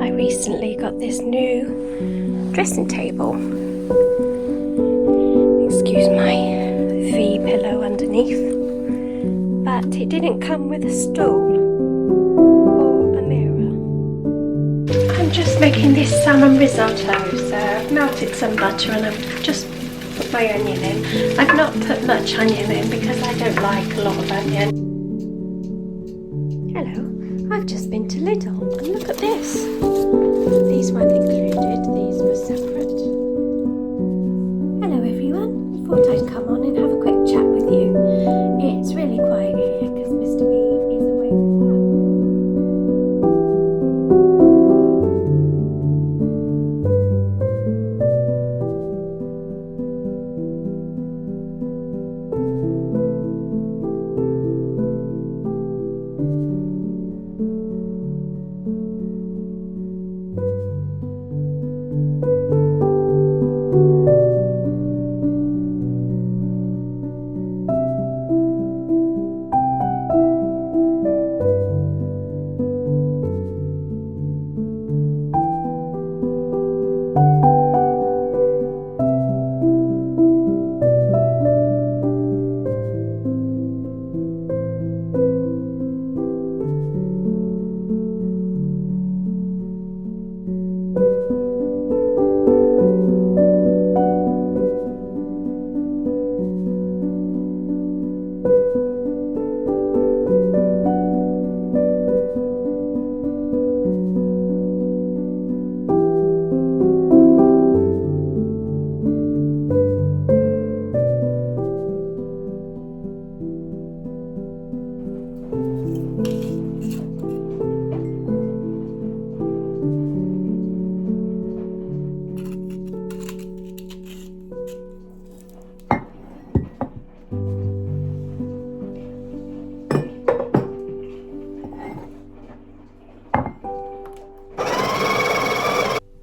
I recently got this new dressing table. Excuse my V pillow underneath. But it didn't come with a stool or a mirror. I'm just making this salmon risotto, so I've melted some butter and I've just put my onion in. I've not put much onion in because I don't like a lot of onion. Hello, I've just been to Lidl and look at this. These weren't included, these were separate. Hello everyone, I thought I'd come on and have a quick chat with you. It's really quiet here because Mr. B is away with work.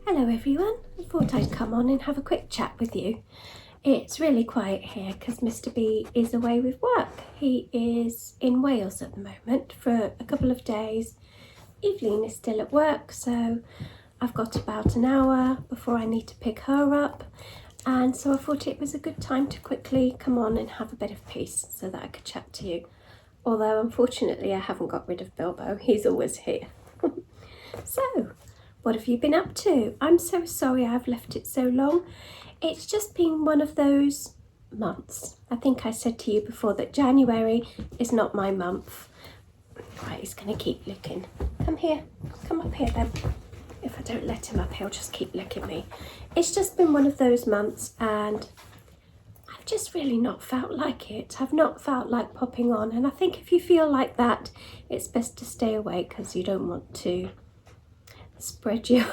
Hello everyone, I thought I'd come on and have a quick chat with you. It's really quiet here because Mr. B is away with work. He is in Wales at the moment for a couple of days. Evelyn is still at work, so I've got about an hour before I need to pick her up, and so I thought it was a good time to quickly come on and have a bit of peace so that I could chat to you. Although unfortunately I haven't got rid of Bilbo, he's always here. So, what have you been up to? I'm so sorry I've left it so long. It's just been one of those months. I think I said to you before that January is not my month. Right, he's going to keep looking. Come here. Come up here then. If I don't let him up, he'll just keep licking me. It's just been one of those months and I've just really not felt like it. I've not felt like popping on, and I think if you feel like that, it's best to stay away because you don't want to spread your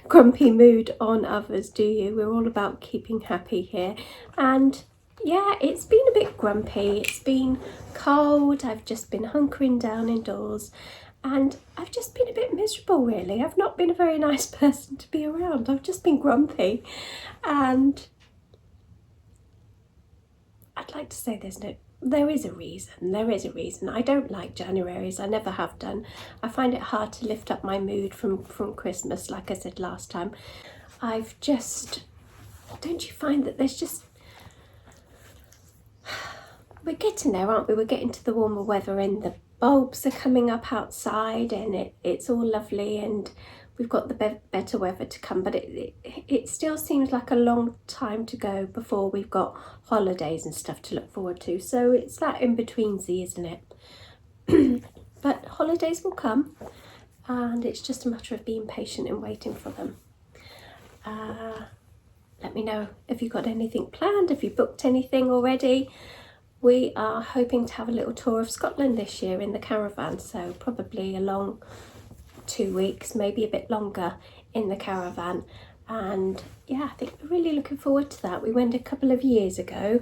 grumpy mood on others, do you? We're all about keeping happy here. And yeah, it's been a bit grumpy. It's been cold. I've just been hunkering down indoors and I've just been a bit miserable really. I've not been a very nice person to be around. I've just been grumpy, and I'd like to say there is a reason. I don't like Januaries. I never have done. I find it hard to lift up my mood from Christmas, like I said last time. Don't you find that there's just, we're getting there, aren't we? We're getting to the warmer weather and the bulbs are coming up outside and it's all lovely and we've got the better weather to come, but it still seems like a long time to go before we've got holidays and stuff to look forward to. So it's that in-betweensy, isn't it? But holidays will come and it's just a matter of being patient and waiting for them. Let me know if you've got anything planned, if you booked anything already. We are hoping to have a little tour of Scotland this year in the caravan, so probably a long 2 weeks, maybe a bit longer in the caravan. And yeah, I think we're really looking forward to that. We went a couple of years ago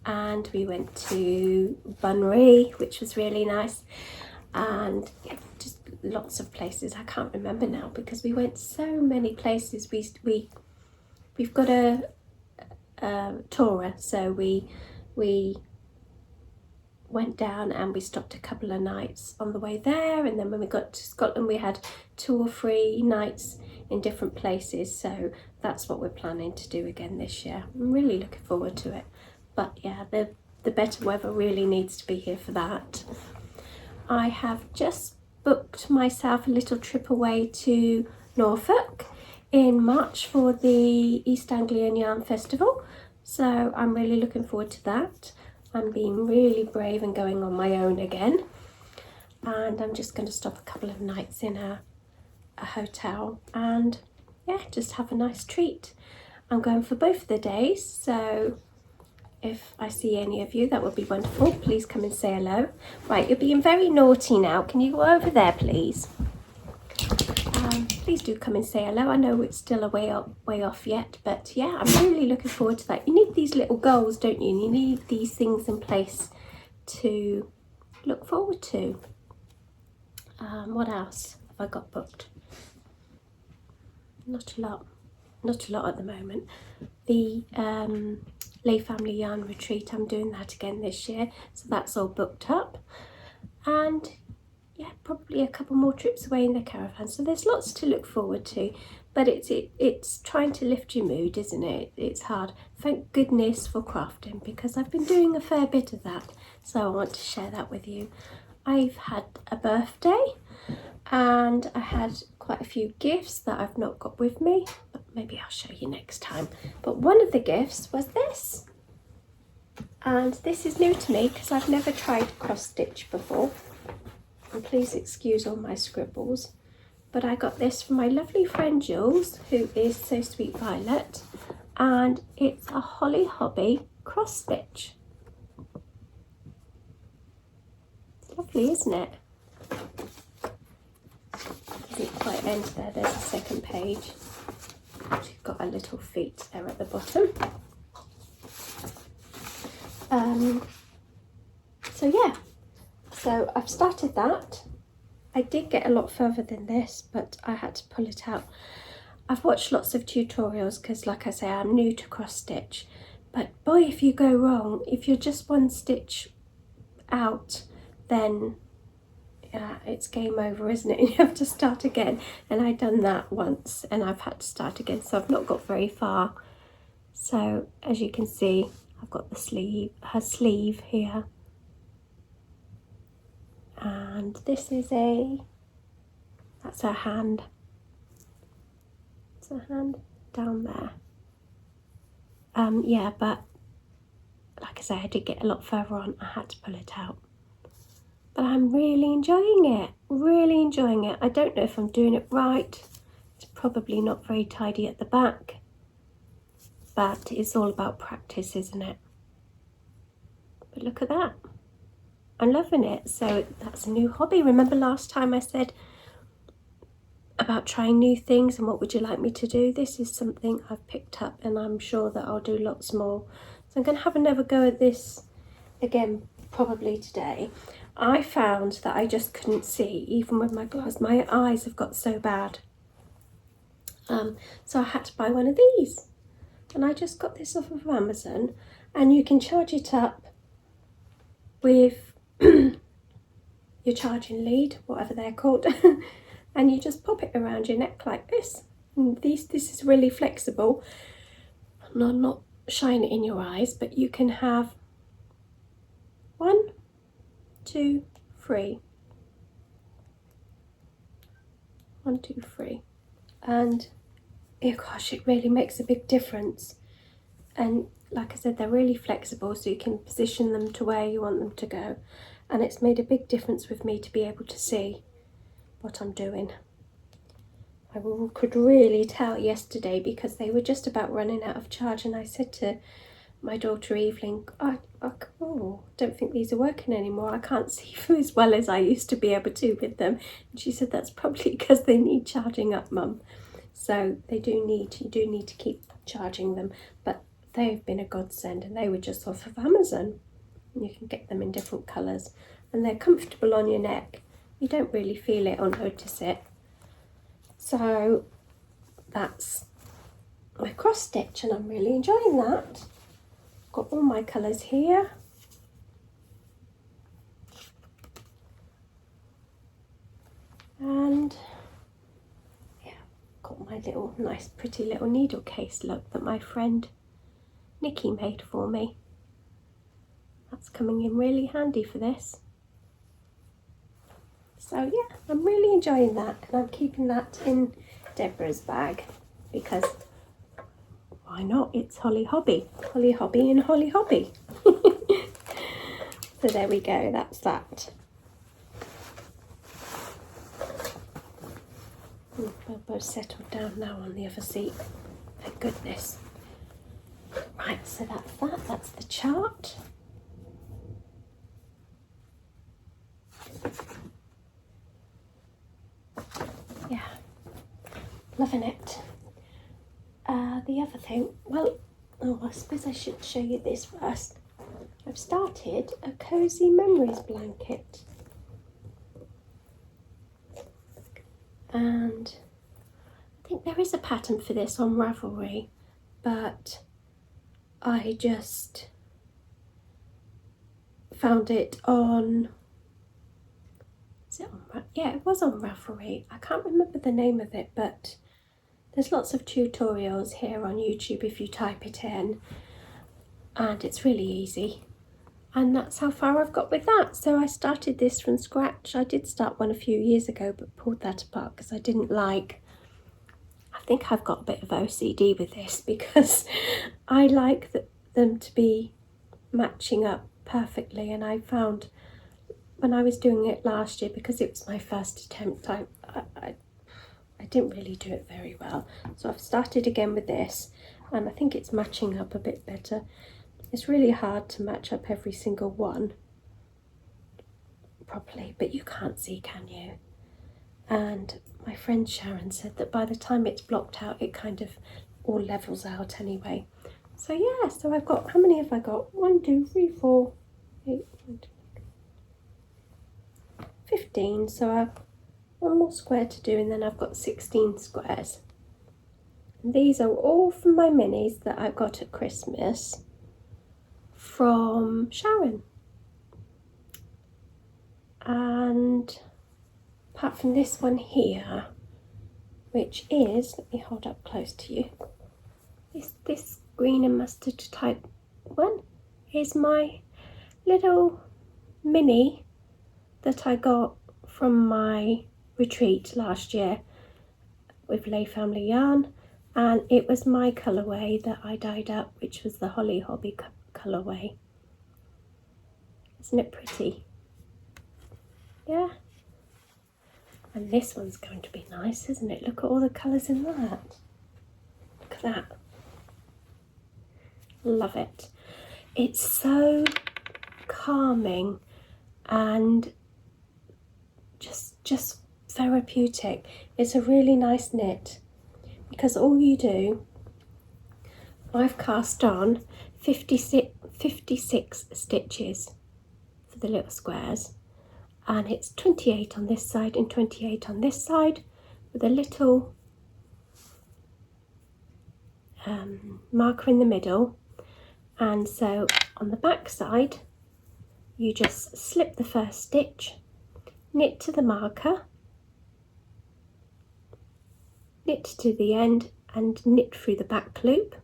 and we went to Bunbury, which was really nice, and yeah, just lots of places. I can't remember now because we went so many places. We've got a tourer, so we went down and we stopped a couple of nights on the way there, and then when we got to Scotland we had 2 or 3 nights in different places, so that's what we're planning to do again this year. I'm really looking forward to it, but yeah, the better weather really needs to be here for that. I have just booked myself a little trip away to Norfolk in March for the East Anglian Yarn Festival, so I'm really looking forward to that. I'm being really brave and going on my own again, and I'm just going to stop a couple of nights in a hotel and yeah, just have a nice treat. I'm going for both of the days, so if I see any of you, that would be wonderful. Please come and say hello. Right, you're being very naughty now. Can you go over there, please? Please do come and say hello. I know it's still a way off yet, but yeah, I'm really looking forward to that. You need these little goals, don't you? And you need these things in place to look forward to. What else have I got booked? Not a lot at the moment. The Lay Family Yarn Retreat, I'm doing that again this year, so that's all booked up, and yeah, probably a couple more trips away in the caravan, so there's lots to look forward to, but it's trying to lift your mood, isn't it? It's hard. Thank goodness for crafting, because I've been doing a fair bit of that, so I want to share that with you. I've had a birthday and I had quite a few gifts that I've not got with me, but maybe I'll show you next time. But one of the gifts was this, and this is new to me because I've never tried cross stitch before, and please excuse all my scribbles, but I got this from my lovely friend Jules, who is So Sweet Violet, and it's a Holly Hobby cross stitch. It's lovely, isn't it? Doesn't quite end there, there's a second page. She's got a little feet there at the bottom. So yeah, so I've started that. I did get a lot further than this, but I had to pull it out. I've watched lots of tutorials because, like I say, I'm new to cross stitch, but boy, if you go wrong, if you're just one stitch out, then it's game over, isn't it? You have to start again, and I've done that once and I've had to start again, so I've not got very far. So as you can see, I've got the sleeve, her sleeve here, and this is that's her hand. It's her hand down there. Yeah, but like I say, I did get a lot further on. I had to pull it out, but I'm really enjoying it. Really enjoying it. I don't know if I'm doing it right. It's probably not very tidy at the back, but it's all about practice, isn't it? But look at that. I'm loving it. So that's a new hobby. Remember last time I said about trying new things and what would you like me to do? This is something I've picked up, and I'm sure that I'll do lots more. So I'm going to have another go at this again probably today. I found that I just couldn't see, even with my glasses. My eyes have got so bad. So I had to buy one of these, and I just got this off of Amazon, and you can charge it up with your charging lead, whatever they're called, and you just pop it around your neck like this. And this is really flexible, and not shine it in your eyes, but you can have 1, 2, 3. 1, 2, 3, and oh gosh, it really makes a big difference. And like I said, they're really flexible, so you can position them to where you want them to go, and it's made a big difference with me to be able to see what I'm doing. I could really tell yesterday because they were just about running out of charge, and I said to my daughter Evelyn, I don't think these are working anymore. I can't see them as well as I used to be able to with them. And she said, that's probably because they need charging up, Mum. So you do need to keep charging them, but they've been a godsend, and they were just off of Amazon. You can get them in different colours, and they're comfortable on your neck. You don't really feel it or notice it. So that's my cross stitch, and I'm really enjoying that. Got all my colours here. And yeah, got my little nice pretty little needle case look that my friend Nikki made for me. That's coming in really handy for this. So yeah, I'm really enjoying that, and I'm keeping that in Deborah's bag because why not? It's Holly Hobby. Holly Hobby and Holly Hobby. So there we go, that's that. Bobo's settled down now on the other seat. Thank goodness. Right, so that's that. That's the chart. Yeah, loving it. The other thing, well, I suppose I should show you this first. I've started a Cozy Memories blanket. And I think there is a pattern for this on Ravelry, but I just found it on, yeah, it was on Ravelry. I can't remember the name of it, but there's lots of tutorials here on YouTube if you type it in, and it's really easy. And that's how far I've got with that. So I started this from scratch. I did start one a few years ago, but pulled that apart because I didn't like, I think I've got a bit of OCD with this because I like them to be matching up perfectly. And I found when I was doing it last year, because it was my first attempt, I didn't really do it very well. So I've started again with this, and I think it's matching up a bit better. It's really hard to match up every single one properly, but you can't see, can you? And my friend Sharon said that by the time it's blocked out, it kind of all levels out anyway. So yeah, so I've got, how many have I got? 1, 2, 3, 4, 8, 9, 10, 15. So I've one more square to do, and then I've got 16 squares. And these are all from my minis that I got at Christmas from Sharon. And apart from this one here, which is, let me hold up close to you, this green and mustard type one is my little mini that I got from my retreat last year with Lay Family Yarn, and it was my colourway that I dyed up, which was the Holly Hobby colourway. Isn't it pretty? Yeah. And this one's going to be nice, isn't it? Look at all the colours in that. Look at that. Love it. It's so calming and just therapeutic. It's a really nice knit because all you do, I've cast on 56 stitches for the little squares, and it's 28 on this side and 28 on this side with a little marker in the middle. And so on the back side you just slip the first stitch, knit to the marker, knit to the end and knit through the back loop.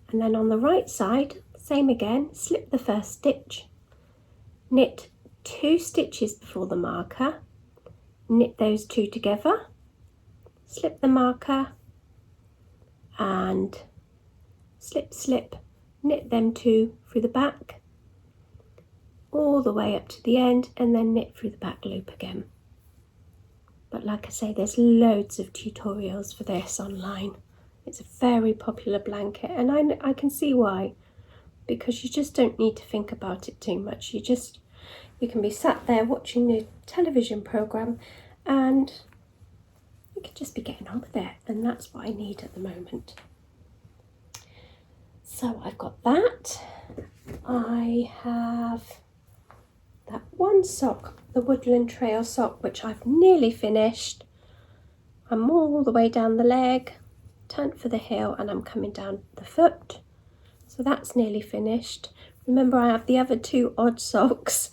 And then on the right side, same again, slip the first stitch, knit 2 stitches before the marker, knit those 2 together, slip the marker and slip, slip, knit them 2 through the back, all the way up to the end, and then knit through the back loop again. But like I say, there's loads of tutorials for this online. It's a very popular blanket, and I can see why, because you just don't need to think about it too much. You can be sat there watching the television program and you can just be getting on with it, and that's what I need at the moment. So I've got that. I have that one sock, the Woodland Trail sock, which I've nearly finished. I'm all the way down the leg turned for the heel and I'm coming down the foot. So that's nearly finished. Remember, I have the other 2 odd socks,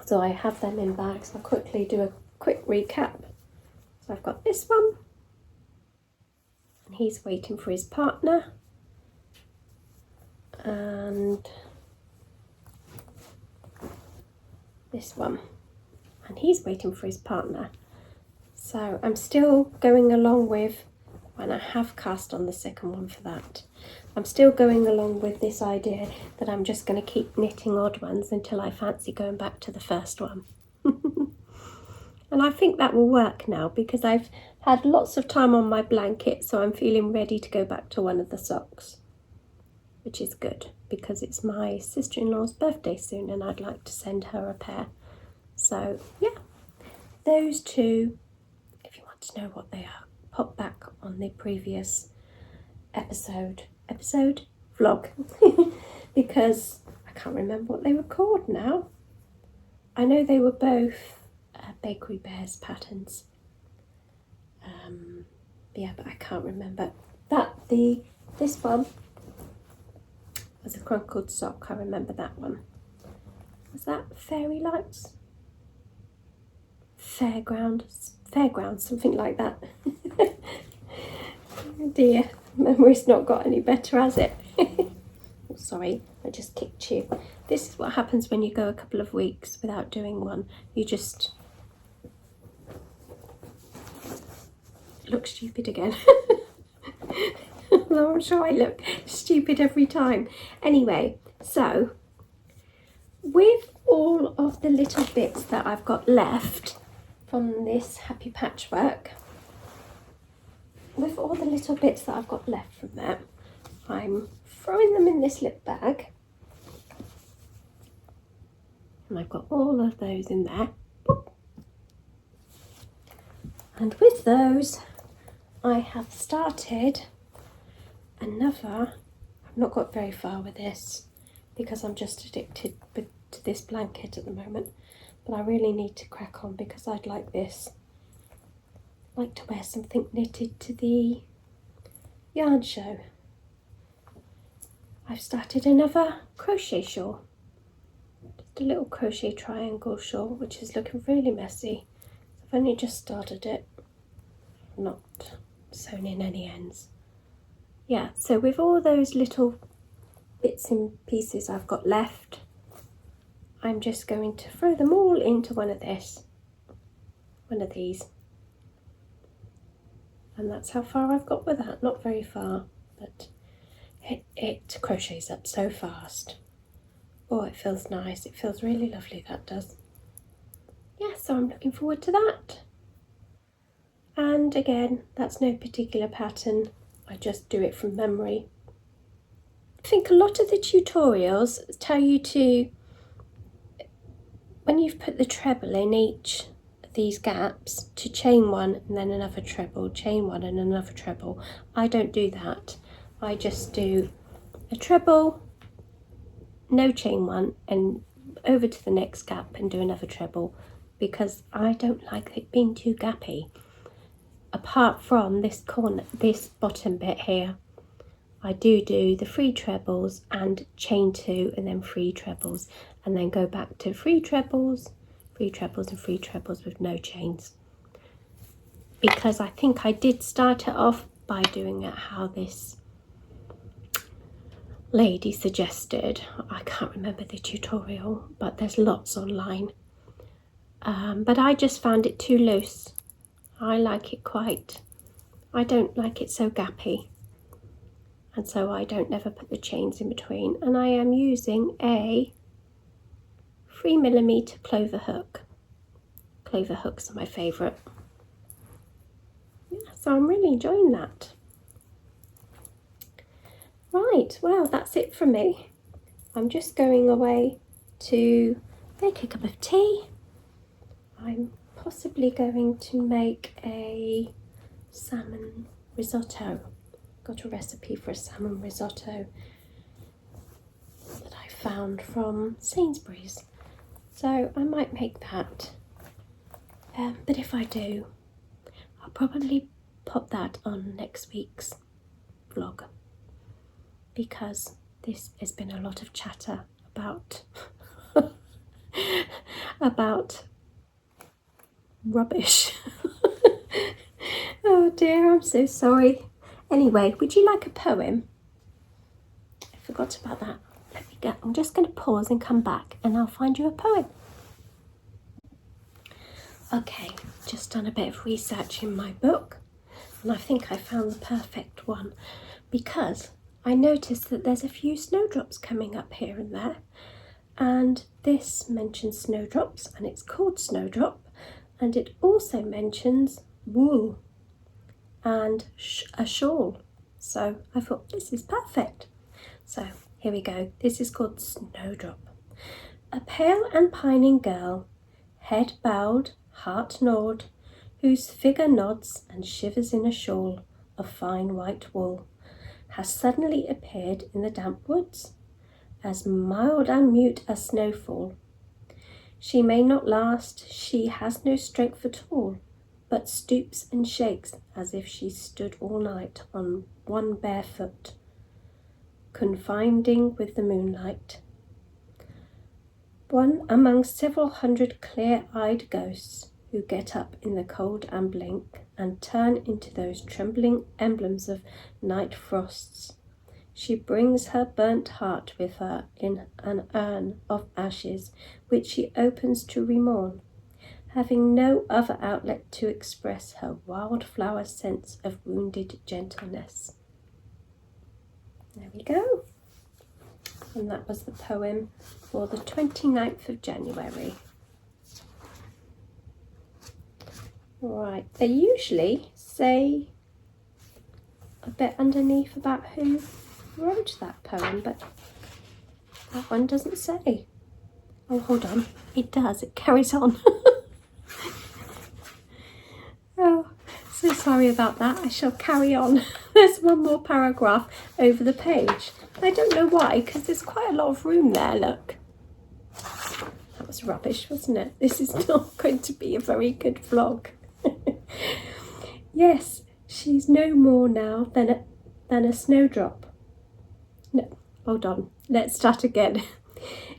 so I have them in bags. I'll quickly do a quick recap. So I've got this one, and he's waiting for his partner, and this one, and he's waiting for his partner. So I'm still going along with, and I have cast on the second one for that. I'm still going along with this idea that I'm just going to keep knitting odd ones until I fancy going back to the first one. And I think that will work now because I've had lots of time on my blanket, so I'm feeling ready to go back to one of the socks, which is good because it's my sister-in-law's birthday soon and I'd like to send her a pair. So yeah, those 2, if you want to know what they are, pop back on the previous episode vlog because I can't remember what they were called now. I know they were both Bakery Bears patterns. Yeah, but I can't remember. This one was a crumpled sock. I remember that one. Was that Fairy Lights? Fairgrounds, something like that. Oh dear, memory's not got any better, has it? Oh, sorry, I just kicked you. This is what happens when you go a couple of weeks without doing one. You just look stupid again. I'm sure I look stupid every time. Anyway, so with all of the little bits that I've got left from this happy patchwork, with all the little bits that I've got left from that, I'm throwing them in this little bag, and I've got all of those in there. And with those I have started another. I've not got very far with this because I'm just addicted to this blanket at the moment, but I really need to crack on because I'd like this. I'd like to wear something knitted to the yarn show. I've started another crochet shawl, just a little crochet triangle shawl, which is looking really messy. I've only just started it, not sewn in any ends. Yeah, so with all those little bits and pieces I've got left, I'm just going to throw them all into one of these. And that's how far I've got with that. Not very far, but it crochets up so fast. Oh, it feels nice. It feels really lovely, that does. Yeah, so I'm looking forward to that. And again, that's no particular pattern. I just do it from memory. I think a lot of the tutorials tell you to, when you've put the treble in each of these gaps, to chain one and then another treble, chain one and another treble. I don't do that. I just do a treble, no chain one, and over to the next gap and do another treble, because I don't like it being too gappy. Apart from this corner, this bottom bit here, I do the 3 trebles and chain 2 and then 3 trebles, and then go back to 3 trebles, 3 trebles and 3 trebles with no chains, because I think I did start it off by doing it how this lady suggested. I can't remember the tutorial, but there's lots online, but I just found it too loose. I like it I don't like it so gappy, and so I don't never put the chains in between. And I am using a 3mm clover hook. Clover hooks are my favourite. Yeah, so I'm really enjoying that. Right, well, that's it from me. I'm just going away to make a cup of tea. I'm possibly going to make a salmon risotto. Got a recipe for a salmon risotto that I found from Sainsbury's, so I might make that. But if I do, I'll probably pop that on next week's vlog, because this has been a lot of chatter about about rubbish. Oh dear, I'm so sorry. Anyway, would you like a poem? I forgot about that. Let me go. I'm just going to pause and come back and I'll find you a poem. Okay, just done a bit of research in my book and I think I found the perfect one, because I noticed that there's a few snowdrops coming up here and there, and this mentions snowdrops and it's called Snowdrop, and it also mentions wool and a shawl. So I thought this is perfect. So here we go. This is called Snowdrop. A pale and pining girl, head bowed, heart gnawed, whose figure nods and shivers in a shawl of fine white wool, has suddenly appeared in the damp woods, as mild and mute as snowfall. She may not last, she has no strength at all, but stoops and shakes as if she stood all night on one bare foot, confiding with the moonlight. One among several hundred clear-eyed ghosts who get up in the cold and blink and turn into those trembling emblems of night frosts. She brings her burnt heart with her in an urn of ashes, which she opens to remourn, having no other outlet to express her wildflower sense of wounded gentleness. There we go. And that was the poem for the 29th of January. Right, they usually say a bit underneath about who wrote that poem, but that one doesn't say. Oh, hold on, it does, it carries on. Oh, so sorry about that. I shall carry on. There's one more paragraph over the page. I don't know why, because there's quite a lot of room there, look. That was rubbish, wasn't it? This is not going to be a very good vlog. Yes, she's no more now than a snowdrop. No, hold on, let's start again.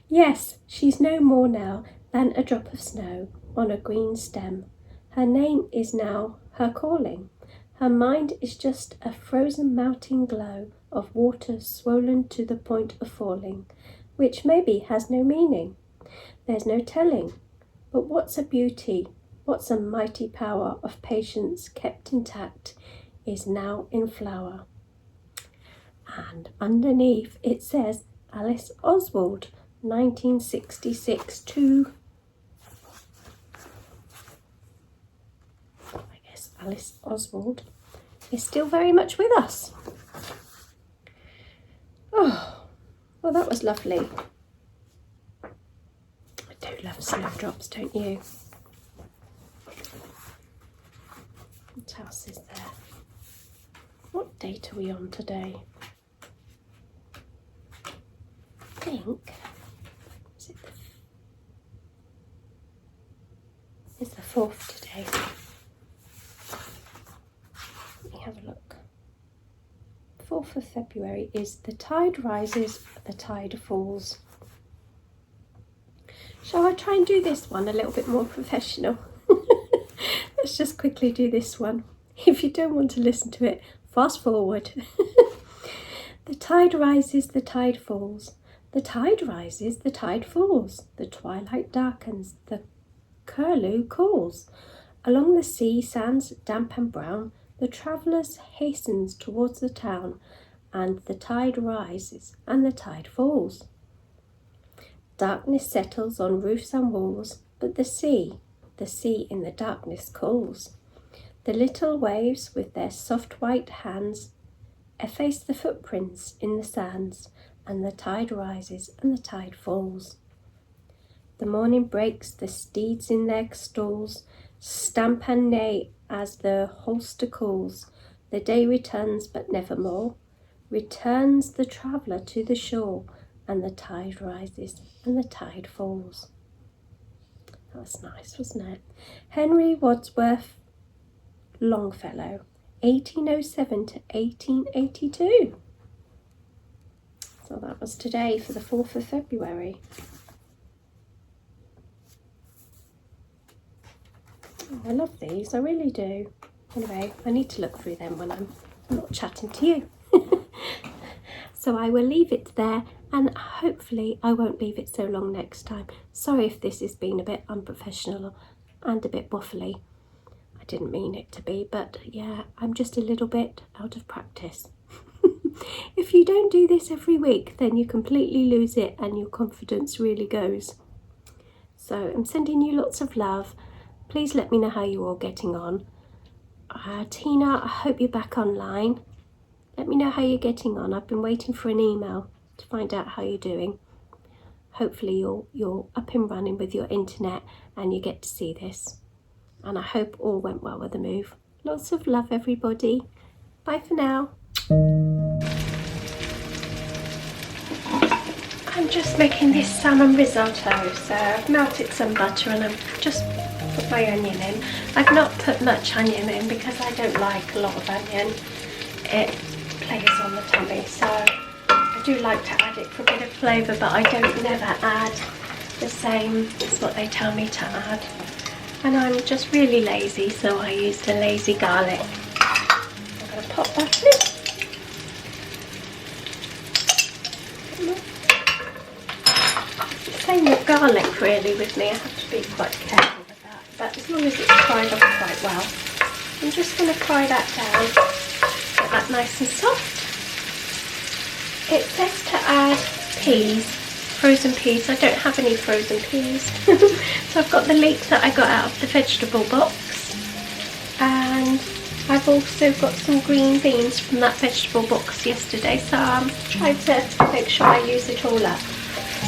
Yes, she's no more now than a drop of snow on a green stem. Her name is now her calling. Her mind is just a frozen melting glow of water swollen to the point of falling, which maybe has no meaning. There's no telling. But what's a beauty, what's a mighty power of patience kept intact, is now in flower. And underneath it says Alice Oswald, 1966 to, I guess Alice Oswald is still very much with us. Oh, well, that was lovely. I do love snowdrops, don't you? What else is there? What date are we on today? I think, it's the 4th today. Let me have a look. 4th of February is the tide rises, the tide falls. Shall I try and do this one a little bit more professional? Let's just quickly do this one. If you don't want to listen to it, fast forward. The tide rises, the tide falls. The tide rises, the tide falls. The twilight darkens, the curlew calls. Along the sea sands damp and brown, the travellers hastens towards the town, and the tide rises and the tide falls. Darkness settles on roofs and walls, but the sea in the darkness calls. The little waves with their soft white hands efface the footprints in the sands, and the tide rises and the tide falls. The morning breaks, the steeds in their stalls stamp and neigh as the holster calls. The day returns, but nevermore returns the traveller to the shore, and the tide rises and the tide falls. That was nice, wasn't it? Henry Wadsworth Longfellow, 1807 to 1882. So that was today for the 4th of February. Oh, I love these, I really do. Anyway, I need to look through them when I'm not chatting to you. So I will leave it there, and hopefully I won't leave it so long next time. Sorry if this has been a bit unprofessional and a bit waffly. I didn't mean it to be, but yeah, I'm just a little bit out of practice. If you don't do this every week, then you completely lose it and your confidence really goes. So I'm sending you lots of love. Please let me know how you're all getting on. Tina, I hope you're back online. Let me know how you're getting on. I've been waiting for an email to find out how you're doing. Hopefully you're up and running with your internet and you get to see this. And I hope all went well with the move. Lots of love, everybody. Bye for now. I'm just making this salmon risotto. So I've melted some butter and I've just put my onion in. I've not put much onion in because I don't like a lot of onion. It plays on the tummy, so I do like to add it for a bit of flavour, but I don't never add the same as what they tell me to add. And I'm just really lazy, so I use the lazy garlic. I'm going to pop that in. Same with garlic really with me, I have to be quite careful with that, but as long as it's fried off quite well. I'm just going to fry that down, get that nice and soft. It says to add peas, frozen peas. I don't have any frozen peas. So I've got the leek that I got out of the vegetable box, and I've also got some green beans from that vegetable box yesterday, so I'm trying to make sure I use it all up.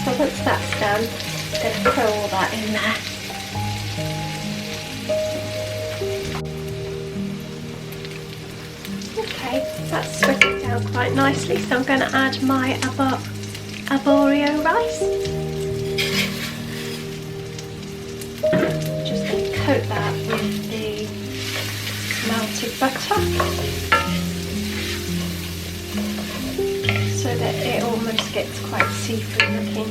So once that's done, I'm going to throw all that in there. Okay, that's sweating down quite nicely, so I'm going to add my arborio rice. Just going to coat that with the melted butter so that it almost gets quite seafood looking.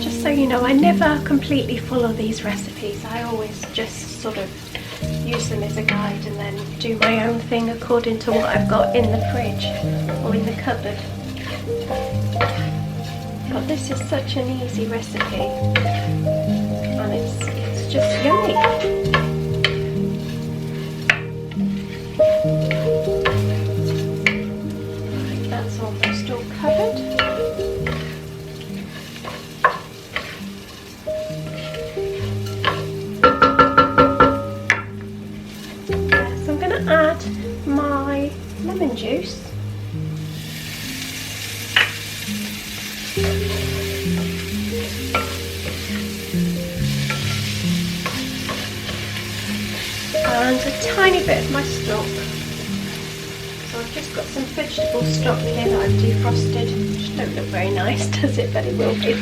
Just so you know, I never completely follow these recipes. I always just sort of use them as a guide and then do my own thing according to what I've got in the fridge or in the cupboard. But this is such an easy recipe and it's just yummy. That's almost all covered. So I'm going to add my lemon juice. And a tiny bit of my stock. So I've just got some vegetable stock here that I've defrosted, which don't look very nice, does it? But it will be.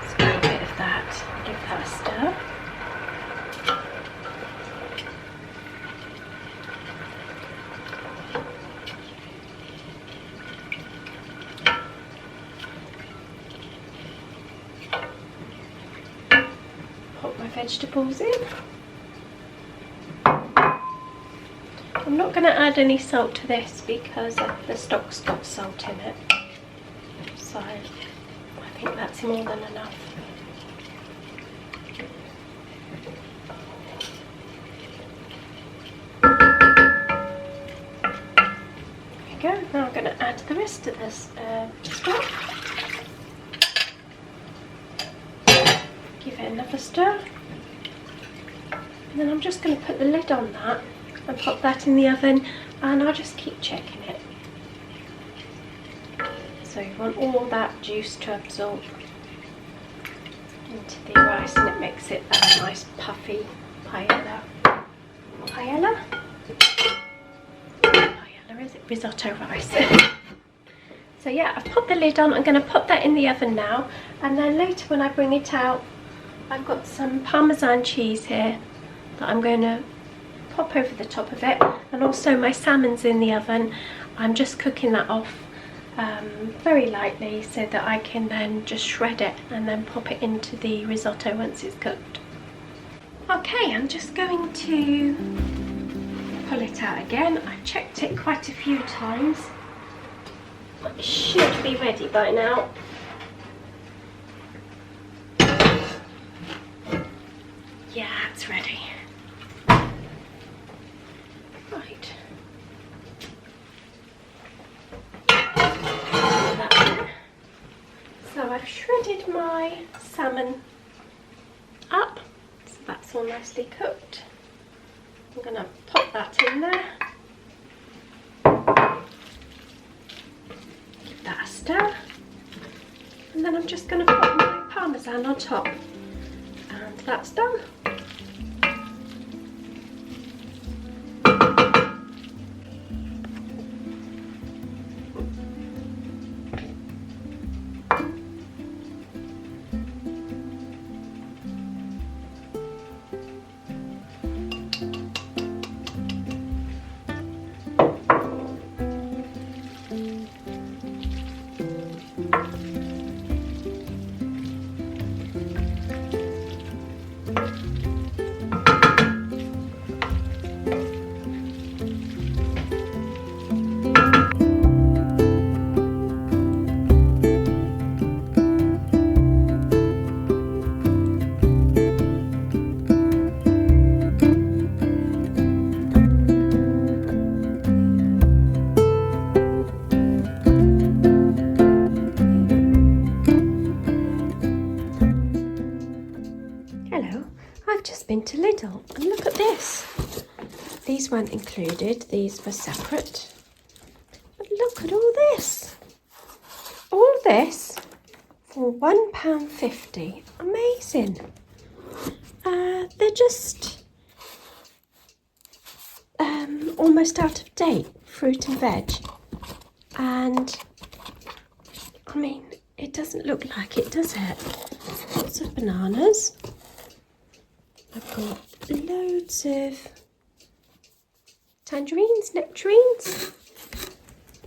So a bit of that, give that a stir. Put my vegetables in. I'm not going to add any salt to this because the stock's got salt in it, so I think that's more than enough. There we go. Now I'm going to add the rest of this stock. Give it another stir, and then I'm just going to put the lid on that and pop that in the oven, and I'll just keep checking it. So you want all that juice to absorb into the rice, and it makes it that nice puffy paella. Paella? Paella, is it? Risotto rice. So yeah, I've put the lid on. I'm going to put that in the oven now, and then later when I bring it out, I've got some Parmesan cheese here that I'm going to pop over the top of it, and also my salmon's in the oven. I'm just cooking that off very lightly so that I can then just shred it and then pop it into the risotto once it's cooked. Okay, I'm just going to pull it out again. I've checked it quite a few times. It should be ready by now. Yeah, it's ready. Right. So I've shredded my salmon up, so that's all nicely cooked. I'm going to pop that in there. Give that a stir. And then I'm just going to put my Parmesan on top. And that's done. Been to Lidl and look at this. These weren't included, these were separate. But look at all this. All this for £1.50. Amazing. They're just almost out of date, fruit and veg. And I mean, it doesn't look like it, does it? Lots of bananas. I've got loads of tangerines, nectarines.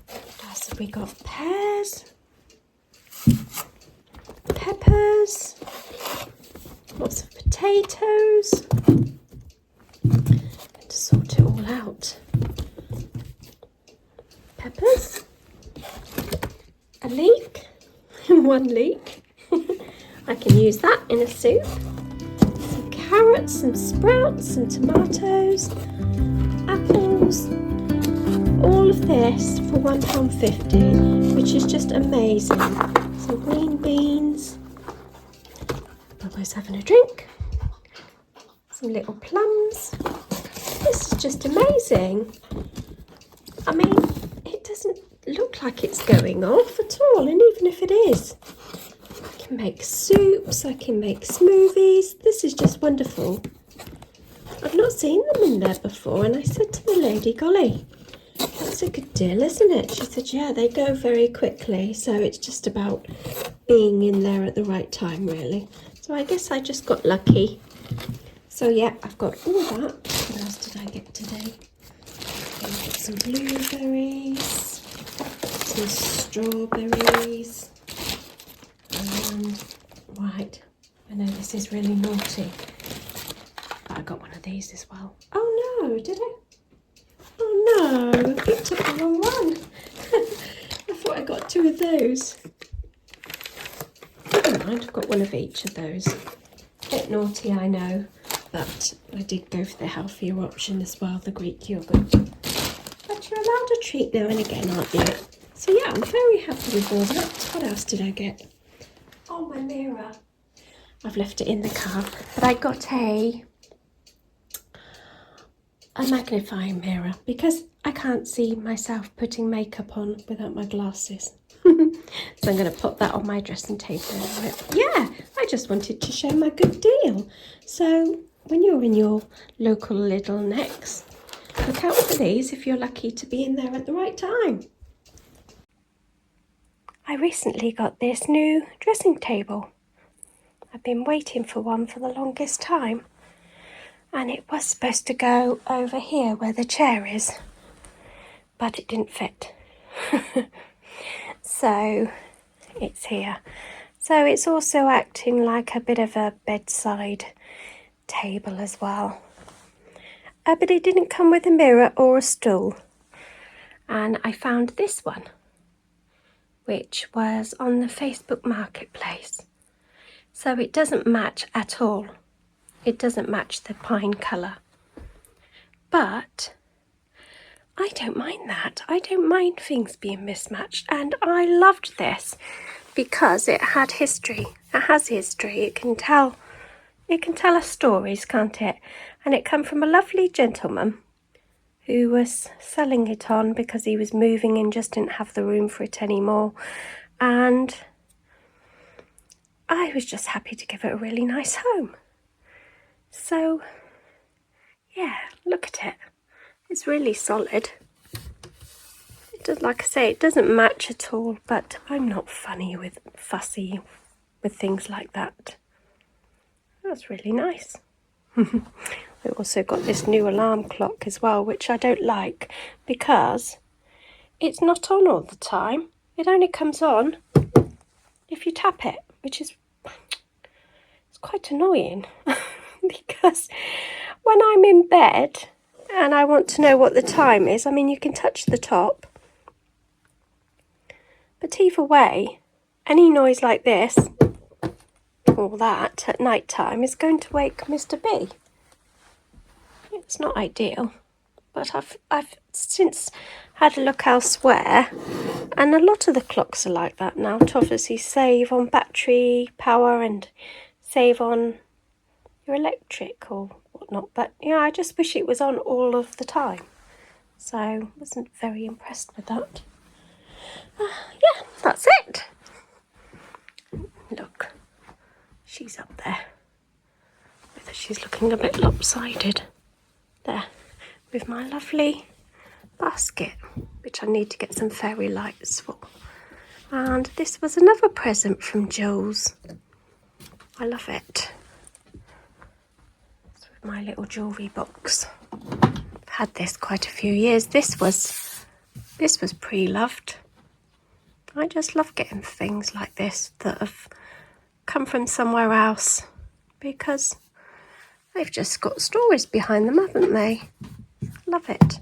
What else have we got? Pears, peppers, lots of potatoes. To sort it all out. Peppers, a leek, one leek. I can use that in a soup. Carrots, some sprouts, some tomatoes, apples, all of this for £1.50, which is just amazing. Some green beans, Bubba's having a drink, some little plums. This is just amazing. I mean, it doesn't look like it's going off at all, and even if it is, I can make soups, I can make smoothies. This is just wonderful. I've not seen them in there before, and I said to the lady, golly, that's a good deal, isn't it? She said, yeah, they go very quickly, so it's just about being in there at the right time, really. So I guess I just got lucky. So yeah, I've got all that. What else did I get today? I got some blueberries, some strawberries. Right, I know this is really naughty, but I got one of these as well. Oh no, did I? Oh no, I picked up the wrong one. I thought I got two of those. Never mind, I've got one of each of those. A bit naughty, I know, but I did go for the healthier option as well, the Greek yogurt. But you're allowed a treat now and again, aren't you? So yeah, I'm very happy with all that. What else did I get? Oh, my mirror. I've left it in the car, but I got a magnifying mirror because I can't see myself putting makeup on without my glasses. So I'm going to put that on my dressing table. Yeah, I just wanted to show my good deal. So when you're in your local Lidl next, look out for these if you're lucky to be in there at the right time. I recently got this new dressing table. I've been waiting for one for the longest time, and it was supposed to go over here where the chair is, but it didn't fit. So it's here. So it's also acting like a bit of a bedside table as well. But it didn't come with a mirror or a stool. And I found this one, which was on the Facebook Marketplace. So it doesn't match at all. It doesn't match the pine colour. But I don't mind that. I don't mind things being mismatched. And I loved this because it had history. It has history. It can tell us stories, can't it? And it came from a lovely gentleman who was selling it on because he was moving and just didn't have the room for it anymore. And I was just happy to give it a really nice home. So, yeah, look at it. It's really solid. It does, like I say, it doesn't match at all, but I'm not fussy with things like that. That's really nice. We also got this new alarm clock as well, which I don't like because it's not on all the time. It only comes on if you tap it, which is quite annoying because when I'm in bed and I want to know what the time is, I mean, you can touch the top, but either way, any noise like this or that at night time is going to wake Mr. B. It's not ideal, but I've since had a look elsewhere, and a lot of the clocks are like that now to obviously save on battery power and save on your electric or whatnot. But yeah, I just wish it was on all of the time, so I wasn't very impressed with that. Yeah, that's it. Look, she's up there. She's looking a bit lopsided there with my lovely basket, which I need to get some fairy lights for. And this was another present from Jules. I love it. It's with my little jewellery box. I've had this quite a few years. This was pre-loved. I just love getting things like this that have come from somewhere else because they've just got stories behind them, haven't they? Love it.